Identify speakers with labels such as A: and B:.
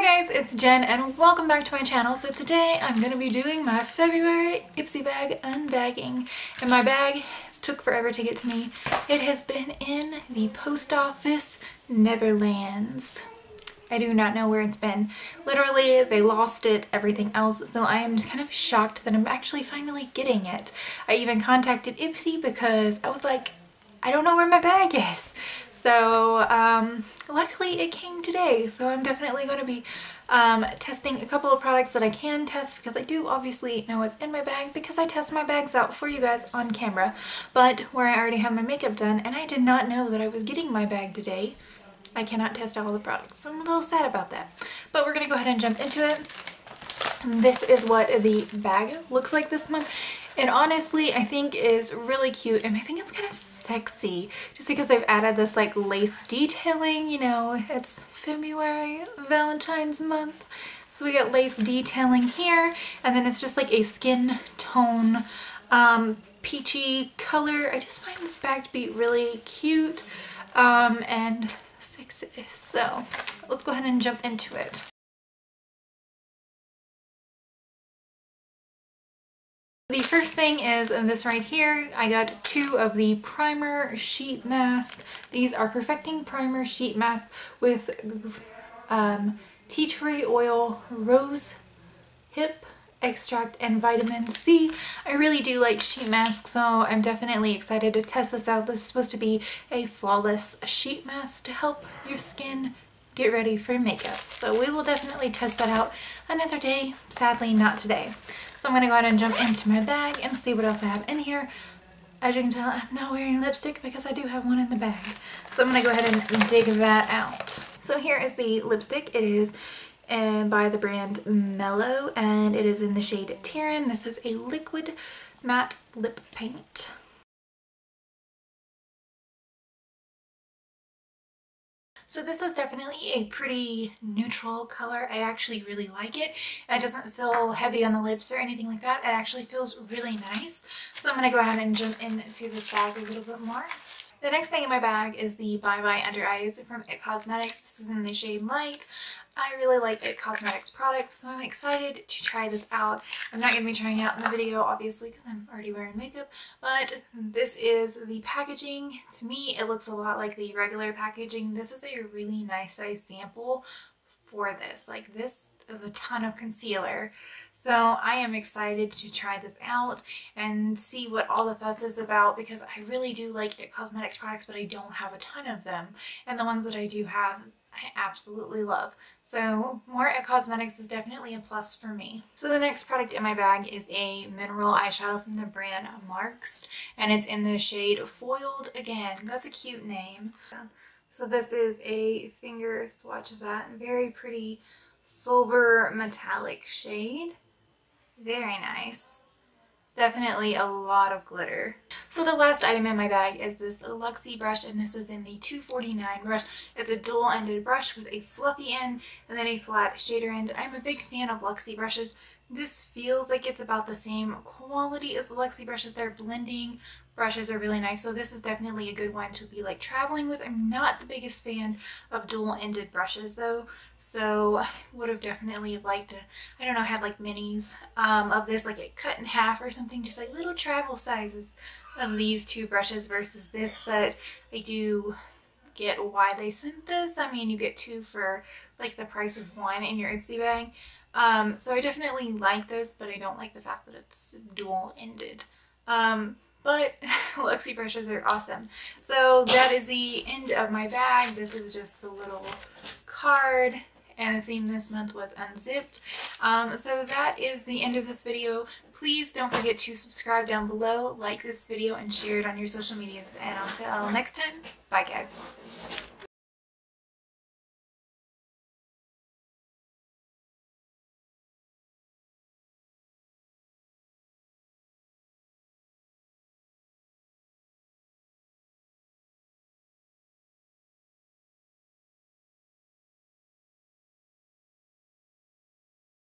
A: Hi guys, it's Jen and welcome back to my channel. So today I'm going to be doing my February Ipsy bag unbagging. And my bag took forever to get to me. It has been in the post office, Netherlands. I do not know where it's been. Literally, they lost it, everything else. So I am just kind of shocked that I'm actually finally getting it. I even contacted Ipsy because I was like, I don't know where my bag is. So luckily it came today, so I'm definitely going to be testing a couple of products that I can test because I do obviously know what's in my bag because I test my bags out for you guys on camera. But where I already have my makeup done and I did not know that I was getting my bag today, I cannot test all the products. So I'm a little sad about that. But we're going to go ahead and jump into it. This is what the bag looks like this month. And honestly, I think is really cute and I think it's kind of sexy just because they've added this like lace detailing, you know, it's February, Valentine's month. So we got lace detailing here and then it's just like a skin tone peachy color. I just find this bag to be really cute and sexy. So let's go ahead and jump into it. The first thing is this right here. I got two of the primer sheet masks. These are Perfecting Primer Sheet Mask with tea tree oil, rose hip extract, and vitamin C. I really do like sheet masks, so I'm definitely excited to test this out. This is supposed to be a flawless sheet mask to help your skin get ready for makeup. So we will definitely test that out another day. Sadly, not today. So I'm going to go ahead and jump into my bag and see what else I have in here. As you can tell, I'm not wearing lipstick because I do have one in the bag. So I'm going to go ahead and dig that out. So here is the lipstick. It is by the brand Mellow and it is in the shade Tehran. This is a liquid matte lip paint. So this is definitely a pretty neutral color. I actually really like it. It doesn't feel heavy on the lips or anything like that. It actually feels really nice. So I'm going to go ahead and jump into this bag a little bit more. The next thing in my bag is the Bye Bye Under Eyes from It Cosmetics. This is in the shade Light. I really like It Cosmetics products, so I'm excited to try this out. I'm not going to be trying it out in the video, obviously, because I'm already wearing makeup, but this is the packaging. To me, it looks a lot like the regular packaging. This is a really nice size sample for this. Like, this is a ton of concealer. So I am excited to try this out and see what all the fuss is about because I really do like It Cosmetics products, but I don't have a ton of them. And the ones that I do have, I absolutely love. So more It Cosmetics is definitely a plus for me. So the next product in my bag is a mineral eyeshadow from the brand Marsk, and it's in the shade Foiled. Again, that's a cute name. So this is a finger swatch of that. Very pretty silver metallic shade. Very nice. It's definitely a lot of glitter. So the last item in my bag is this Luxie brush, and this is in the 249 brush. It's a dual-ended brush with a fluffy end and then a flat shader end. I'm a big fan of Luxie brushes. This feels like it's about the same quality as the Luxie brushes. Their blending brushes are really nice, so this is definitely a good one to be like traveling with. I'm not the biggest fan of dual-ended brushes though, so I would have definitely liked to, I don't know, had like minis of this, like a cut in half or something, just like little travel sizes of these two brushes versus this. But I do get why they sent this. I mean, you get two for like the price of one in your Ipsy bag. So I definitely like this, but I don't like the fact that it's dual-ended. But Luxie brushes are awesome. So that is the end of my bag. This is just the little card, and the theme this month was unzipped. So that is the end of this video. Please don't forget to subscribe down below, like this video, and share it on your social medias. And until next time, bye guys.